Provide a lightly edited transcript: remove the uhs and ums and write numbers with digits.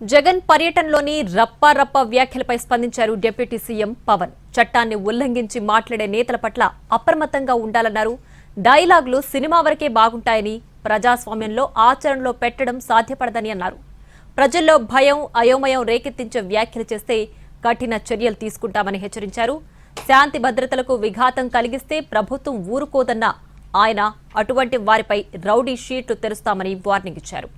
జగన్ పర్యటనలోని రప్పారప్ప వ్యాఖ్యలపై స్పందించారు deputy CM Pawan. చట్టాన్ని ఉల్లంఘించి మాట్లాడే నేతల పట్ల అప్రమత్తంగా ఉండాలన్నారు. డైలాగులు సినిమా వరకే బాగుంటాయని, ప్రజాస్వామ్యంలో ఆచరణలో పెట్టడం సాధ్యపడదని అన్నారు. ప్రజల్లో భయం, అయోమయం రేకెత్తించే వ్యాఖ్యలు చేస్తే కఠిన చర్యలు తీసుకుంటామని హెచ్చరించారు. శాంతి భద్రతలకు విఘాతం కలిగిస్తే ప్రభుత్వం ఊరుకోదన్న ఆయన అటువంటి వారిపై రౌడీ షీట్లు తెరుస్తామని వార్నింగ్ ఇచ్చారు.